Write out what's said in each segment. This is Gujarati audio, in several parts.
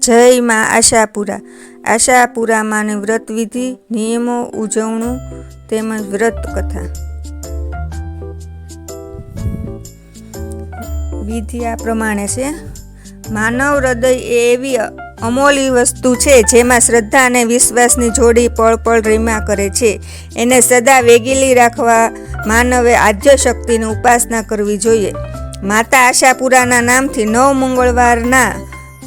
જય માં આશાપુરા. આશાપુરામાંની વ્રત વિધિ, નિયમો, ઉજવણું તેમજ વ્રત કથા. વિધિ આ પ્રમાણે છે. માનવ હૃદય એ એવી અમોલી વસ્તુ છે જેમાં શ્રદ્ધા અને વિશ્વાસની જોડી પળ પળ રીમા કરે છે. એને સદા વેગીલી રાખવા માનવે આદ્ય શક્તિની ઉપાસના કરવી જોઈએ. માતા આશાપુરાના નામથી 9 મંગળવારના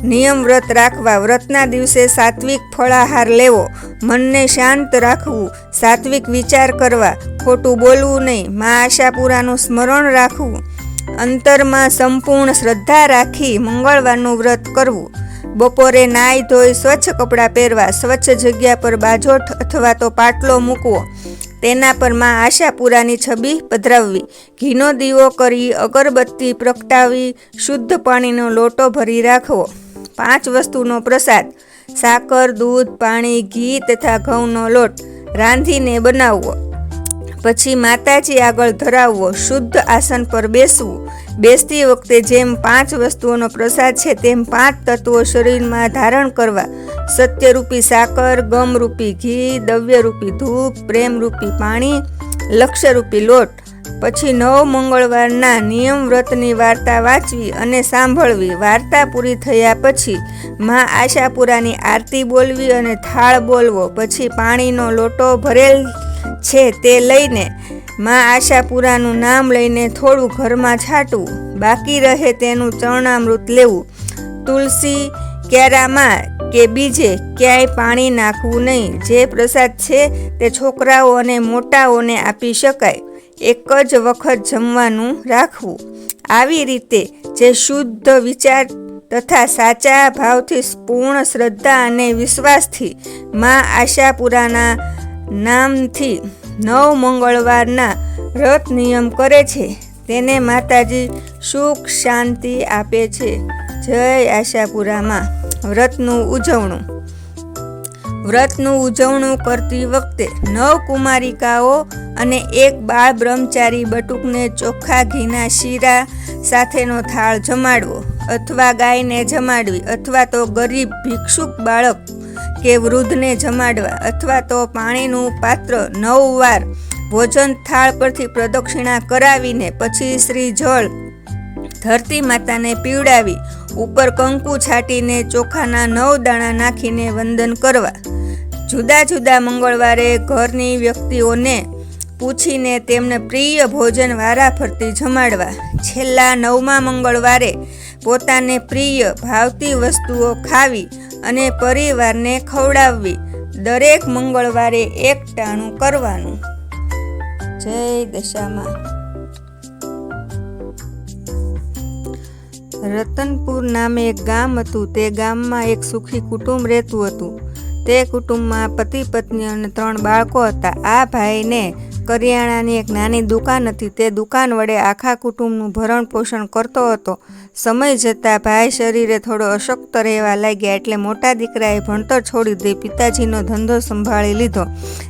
નિયમ વ્રત રાખવા. વ્રતના દિવસે સાત્વિક ફળાહાર લેવો, મનને શાંત રાખવું, સાત્વિક વિચાર કરવા, ખોટું બોલવું નહીં, મા આશાપુરાનું સ્મરણ રાખવું, અંતરમાં સંપૂર્ણ શ્રદ્ધા રાખી મંગળવારનું વ્રત કરવું. બપોરે નાહી ધોઈ સ્વચ્છ કપડાં પહેરવા, સ્વચ્છ જગ્યા પર બાજોઠ અથવા તો પાટલો મૂકવો, તેના પર મા આશાપુરાની છબી પધરાવવી, ઘીનો દીવો કરી અગરબત્તી પ્રગટાવી, શુદ્ધ પાણીનો લોટો ભરી રાખવો. 5 વસ્તુનો પ્રસાદ, સાકર, દૂધ, પાણી, ઘી તથા ઘઉંનો લોટ રાંધીને બનાવવો. પછી માતાજી આગળ ધરાવવો. શુદ્ધ આસન પર બેસવું. બેસતી વખતે જેમ 5 વસ્તુઓનો પ્રસાદ છે તેમ 5 તત્વો શરીરમાં ધારણ કરવા. સત્યરૂપી સાકર, ગમરૂપી ઘી, દવ્યરૂપી ધૂપ, પ્રેમરૂપી પાણી, લક્ષ્યરૂપી લોટ. પછી 9 મંગળવારના નિયમ વ્રતની વાર્તા વાંચવી અને સાંભળવી. વાર્તા પૂરી થયા પછી મા આશાપુરાની આરતી બોલવી અને થાળ બોલવો. પછી પાણીનો લોટો ભરેલ છે તે લઈને મા આશાપુરાનું નામ લઈને થોડું ઘરમાં છાંટવું. બાકી રહે તેનું ચરણામૃત લેવું. તુલસી ક્યારામાં કે બીજે ક્યાંય પાણી નાખવું નહીં. જે પ્રસાદ છે તે છોકરાઓ અને મોટાઓને આપી શકાય. એક જ વખત જમવાનું રાખવું. આવી રીતે જે શુદ્ધ વિચાર તથા સાચા ભાવથી પૂર્ણ શ્રદ્ધા અને વિશ્વાસથી મા આશાપુરાના નામથી 9 મંગળવારના વ્રત નિયમ કરે છે તેને માતાજી સુખ શાંતિ આપે છે. જય આશાપુરામાં. વ્રતનું ઉજવણું. વ્રતનું ઉજવણું કરતી વખતે 9 કુમારિકાઓ અને 1 બાળ બ્રહ્મચારી બટુકને ચોખ્ખા ઘીના શીરા સાથેનો થાળ જમાડવો અથવા ગાયને જમાડવી, અથવા તો ગરીબ ભિક્ષુક બાળક કે વૃદ્ધને જમાડવા, અથવા તો પાણીનું પાત્ર 9 વાર ભોજન થાળ પરથી પ્રદક્ષિણા કરાવીને પછી શ્રી જળ ધરતી માતાને પીવડાવી ઉપર કંકુ છાંટીને ચોખાના 9 દાણા નાખીને વંદન કરવા. જુદા જુદા મંગળવારે ઘરની વ્યક્તિઓને પૂછીને તેમને પ્રિય ભોજન વારાફરતી જમાડવા. છેલ્લા 9મા મંગળવારે પોતાને પ્રિય ભાવતી વસ્તુઓ ખાવી અને પરિવારને ખવડાવવી. દરેક મંગળવારે એક ટાણું કરવાનું. જય દશામાં. રતનપુર નામે એક ગામ હતું. તે ગામમાં એક સુખી કુટુંબ રહેતું હતું. તે કુટુંબમાં પતિ પત્ની અને 3 બાળકો હતા. આ ભાઈને કરિયાણાની એક નાની દુકાન હતી. તે દુકાન વડે આખા કુટુંબનું ભરણ પોષણ કરતો હતો. સમય જતાં ભાઈ શરીરે થોડો અશક્ત રહેવા લાગ્યા એટલે મોટા દીકરાએ ભણતર છોડી દઈ પિતાજીનો ધંધો સંભાળી લીધો.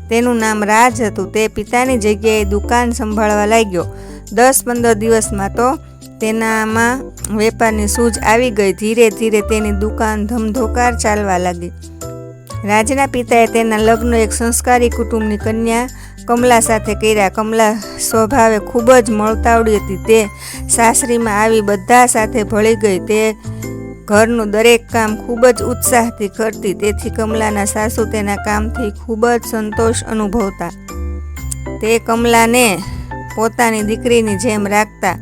તેનું નામ રાજ હતું. તે પિતાની જગ્યાએ દુકાન સંભાળવા લાગ્યો. 10-15 દિવસમાં તો તેનામાં વેપારની સૂઝ આવી ગઈ. ધીરે ધીરે તેની દુકાન ધમધોકાર ચાલવા લાગી. રાજના પિતાએ તેના લગ્ન એક સંસ્કારી કુટુંબની કન્યા કમલા સાથે કર્યા. કમલા સ્વભાવે ખૂબ જ મળતાવડી હતી. તે સાસરીમાં આવી બધા સાથે ભળી ગઈ. તે ઘરનું દરેક કામ ખૂબ જ ઉત્સાહથી કરતી. તેથી કમલાના સાસુ તેના કામથી ખૂબ જ સંતોષ અનુભવતા. તે કમલાને પોતાની દીકરીની જેમ રાખતા.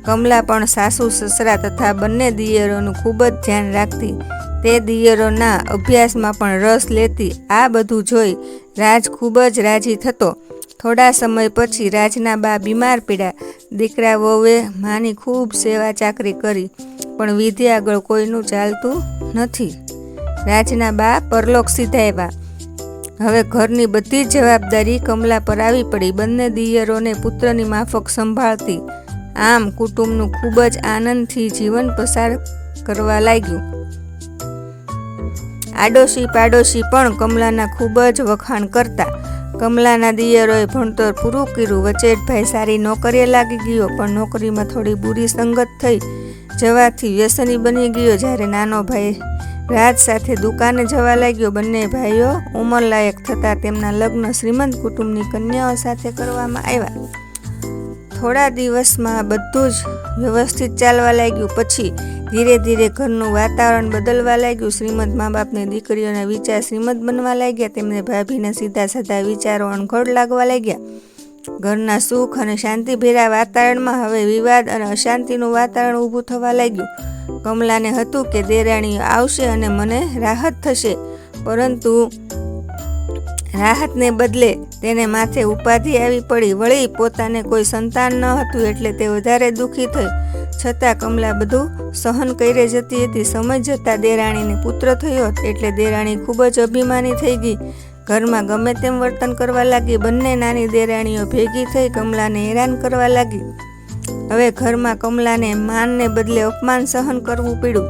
કમલા પણ સાસુ સસરા તથા બંને દિયરોનું ખૂબ જ ધ્યાન રાખતી. તે દિયરોના અભ્યાસમાં પણ રસ લેતી. આ બધું જોઈ રાજ ખૂબ જ રાજી થતો. થોડા સમય પછી રાજના બા બીમાર પડ્યા. દીકરા વહુએ માની ખૂબ સેવા ચાકરી કરી પણ વિધિ આગળ કોઈનું ચાલતું નથી. રાજના બા પરલોક સિધાવ્યા. હવે ઘરની બધી જ જવાબદારી કમલા પર આવી પડી. બંને દિયરોને પુત્રની માફક સંભાળતી. આમ કુટુંબનું ખૂબ જ આનંદથી જીવન પસાર કરવા લાગ્યું. આડોશી પાડોશી પણ કમલાના ખૂબ જ વખાણ કરતા. કમલાના દિયરોએ ભણતર પૂરું કર્યું. વચેટભાઈ સારી નોકરીએ લાગી ગયો પણ નોકરીમાં થોડી બુરી સંગત થઈ જવાથી વ્યસની બની ગયો. જ્યારે નાનો ભાઈ રાજ સાથે દુકાને જવા લાગ્યો. બંને ભાઈઓ ઉંમરલાયક થતાં તેમના લગ્ન શ્રીમંત કુટુંબની કન્યાઓ સાથે કરવામાં આવ્યા. થોડા દિવસમાં બધું જ વ્યવસ્થિત ચાલવા લાગ્યું. પછી ધીરે ધીરે ઘરનું વાતાવરણ બદલવા લાગ્યું. શ્રીમંત મા બાપની દીકરીઓના વિચાર શ્રીમંત બનવા લાગ્યા. તેમને ભાભીના સીધા સાધા વિચારો અણઘડ લાગવા લાગ્યા. ઘરના સુખ અને શાંતિભેરા વાતાવરણમાં હવે વિવાદ અને અશાંતિનું વાતાવરણ ઊભું થવા લાગ્યું. કમલાને હતું કે દેરાણીઓ આવશે અને મને રાહત થશે, પરંતુ રાહતને બદલે તેને માથે ઉપાધિ આવી પડી. વળી પોતાને કોઈ સંતાન ન હતું એટલે તે વધારે દુઃખી થઈ. છતાં કમલા બધું સહન કરી જતી હતી. સમય જતાં દેરાણીને પુત્ર થયો એટલે દેરાણી ખૂબ જ અભિમાની થઈ ગઈ. ઘરમાં ગમે તેમ વર્તન કરવા લાગી. બંને નાની દેરાણીઓ ભેગી થઈ કમલાને હેરાન કરવા લાગી. હવે ઘરમાં કમલાને માનને બદલે અપમાન સહન કરવું પડ્યું.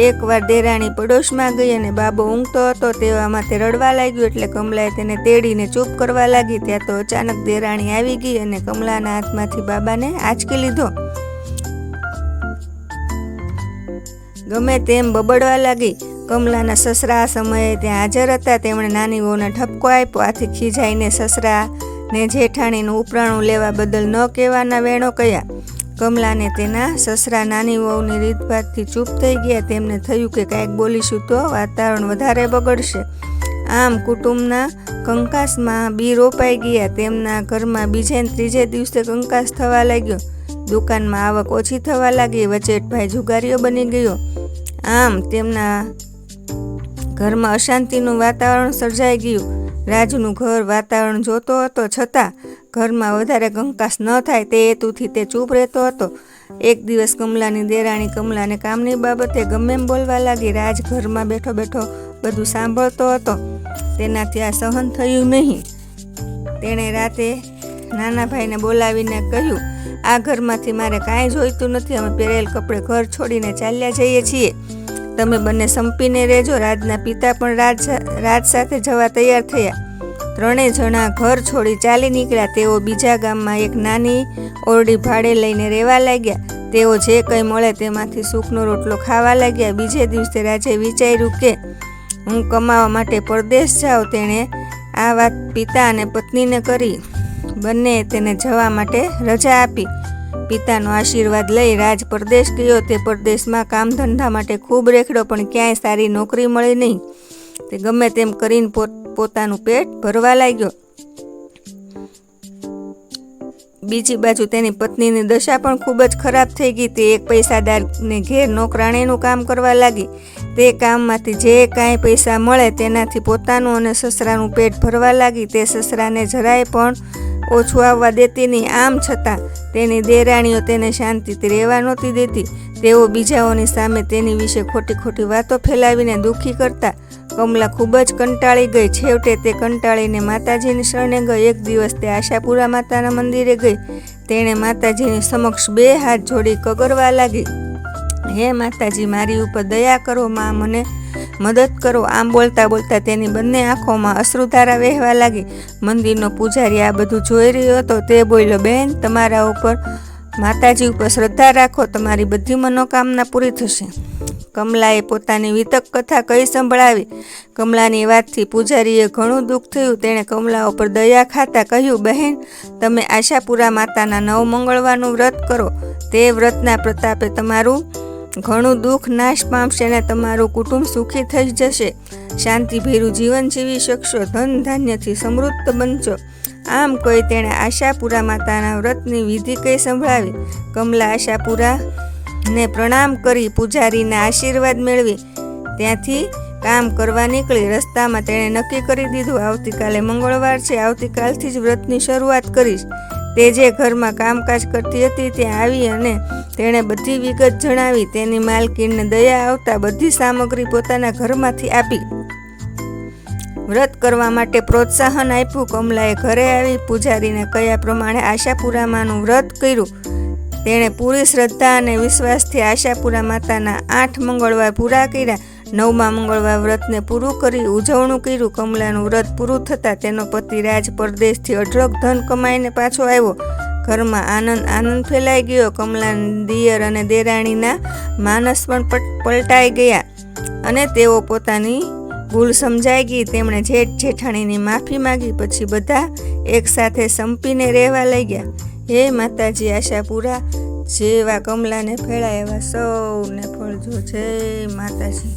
એકવાર દેરાણી પડોશમાં ગઈ અને બાબો ઊંઘતો હતો. તેવામાં તે રડવા લાગ્યો એટલે કમલાએ તેને તેડીને ચૂપ કરવા લાગી. ત્યાં તો અચાનક દેરાણી આવી ગઈ અને કમલાના હાથમાંથી બાબાને આંચકી લીધો. ગમે તેમ બબડવા લાગી. કમલાના સસરા આ સમયે ત્યાં હાજર હતા. તેમણે નાની વહુને ઠપકો આપ્યો. આથી ખીજાઈને સસરાને જેઠાણીનું ઉપરાણું લેવા બદલ ન કહેવાના વેણો કહ્યા. કમલાને તેના સસરા નાની વહુની રીતભાતથી ચૂપ થઈ ગયા. તેમને થયું કે કાંઈક બોલીશું તો વાતાવરણ વધારે બગડશે. આમ કુટુંબના કંકાસમાં બી રોપાઈ ગયા. તેમના ઘરમાં બીજે ને ત્રીજે દિવસે કંકાસ થવા લાગ્યો. દુકાનમાં આવક ઓછી થવા લાગી. વચેટભાઈ જુગારીઓ બની ગયો. આમ તેમના ઘરમાં અશાંતિનું વાતાવરણ સર્જાઈ ગયું. રાજનું ઘર વાતાવરણ જોતો હતો, છતાં ઘરમાં વધારે કંકાસ ન થાય તે હેતુથી તે ચૂપ રહેતો હતો. એક દિવસ કમલાની દેરાણી કમલાને કામની બાબતે ગમે એમ બોલવા લાગી. રાજ ઘરમાં બેઠો બેઠો બધું સાંભળતો હતો. તેનાથી આ સહન થયું નહીં. તેણે રાતે નાના ભાઈને બોલાવીને કહ્યું, આ ઘરમાંથી મારે કાંઈ જોઈતું નથી. અમે પહેરેલ કપડે ઘર છોડીને ચાલ્યા જઈએ છીએ. તમે બંને સંપીને રહેજો. રાજના પિતા પણ રાજ સાથે જવા તૈયાર થયા. ત્રણેય જણા ઘર છોડી ચાલી નીકળ્યા. તેઓ બીજા ગામમાં એક નાની ઓરડી ભાડે લઈને રહેવા લાગ્યા. તેઓ જે કંઈ મળે તેમાંથી સુખનો રોટલો ખાવા લાગ્યા. બીજે દિવસે રાજે વિચાર્યું કે હું કમાવા માટે પરદેશ જાઉં. તેણે આ વાત પિતા અને પત્નીને કરી. બંને તેને જવા માટે રજા આપી. પિતાનો આશીર્વાદ લઈ રાજ પરદેશ ગયો. તે પરદેશમાં કામ ધંધા માટે ખૂબ રેખડો, પણ ક્યાંય સારી નોકરી મળી નહીં. તે ગમે તેમ કરીને પોતાનું પેટ ભરવા લાગ્યો. બીજી બાજુ તેની પત્નીની દશા પણ ખૂબ જ ખરાબ થઈ ગઈ. તે એક પૈસાદારને ઘેર નોકરાણીનું કામ કરવા લાગી. તે કામમાંથી જે કાંઈ પૈસા મળે તેનાથી પોતાનું અને સસરાનું પેટ ભરવા લાગી. તે સસરાને જરાય પણ ઓછું આવવા દેતી નહીં. આમ છતાં તેની દેરાણીઓ તેને શાંતિથી રહેવા નહોતી દેતી. તેઓ બીજાઓની સામે તેની વિશે ખોટી ખોટી વાતો ફેલાવીને દુઃખી કરતા. કમલા ખૂબ જ કંટાળી ગઈ. છેવટે તે કંટાળીને માતાજીની શરણે ગઈ. એક દિવસ તે આશાપુરા માતાના મંદિરે ગઈ. તેણે માતાજીની સમક્ષ બે હાથ જોડી કગરવા લાગી, હે માતાજી, મારી ઉપર દયા કરો, માં મને મદદ કરો. આમ બોલતા બોલતા તેની બંને આંખોમાં અશ્રુધારા વહેવા લાગી. મંદિરનો પૂજારી આ બધું જોઈ રહ્યો હતો. તે બોલ્યો, બહેન, તમારા ઉપર માતાજી ઉપર શ્રદ્ધા રાખો, તમારી બધી મનોકામના પૂરી થશે. કમલાએ પોતાની વિતક કથા કહી સંભળાવી. કમલાની વાતથી પૂજારીએ ઘણું દુઃખ થયું. તેણે કમલા ઉપર દયા ખાતા કહ્યું, બહેન, તમે આશાપુરા માતાના 9 મંગળવારનું વ્રત કરો. તે વ્રતના પ્રતાપે તમારું ઘણું દુઃખ નાશ પામશે અને તમારું કુટુંબ સુખી થઈ જશે. શાંતિભેરું જીવન જીવી શકશો. ધન ધાન્યથી સમૃદ્ધ બનશો. આમ કહી તેણે આશાપુરા માતાના વ્રતની વિધિ કહી સંભળાવી. કમલા આશાપુરાને પ્રણામ કરી પૂજારીના આશીર્વાદ મેળવી ત્યાંથી કામ કરવા નીકળી. રસ્તામાં તેણે નક્કી કરી દીધું, આવતીકાલે મંગળવાર છે, આવતીકાલથી જ વ્રતની શરૂઆત કરીશ. તે જે ઘરમાં કામકાજ કરતી હતી ત્યાં આવી અને તેણે બધી વિગત જણાવી. તેની માલકીનને દયા આવતા બધી સામગ્રી પોતાના ઘરમાંથી આપી વ્રત કરવા માટે પ્રોત્સાહન આપ્યું. કમલાએ ઘરે આવી પૂજારીને કહ્યા પ્રમાણે આશાપુરામાંનું વ્રત કર્યું. તેણે પૂરી શ્રદ્ધા અને વિશ્વાસથી આશાપુરા માતાના 8 મંગળવાર પૂરા કર્યા. 9મા મંગળવાર વ્રતને પૂરું કરી ઉજવણું કર્યું. કમલાનું વ્રત પૂરું થતાં તેનો પતિ રાજ પરદેશથી અઢળક ધન કમાઈને પાછો આવ્યો. ઘરમાં આનંદ ફેલાઈ ગયો. કમલાના દિયર અને દેરાણીના માનસ પણ પલટાઈ ગયા અને તેઓ પોતાની ભૂલ સમજાઈ ગઈ તેમણે જેઠ જેઠાણીની માફી માગી. પછી બધા એકસાથે સંપીને રહેવા લાગ્યા. હે માતાજી, આશાપુરા જેવા કમલાને ફેળાય એવા સૌને ફળજો. જય માતાજી.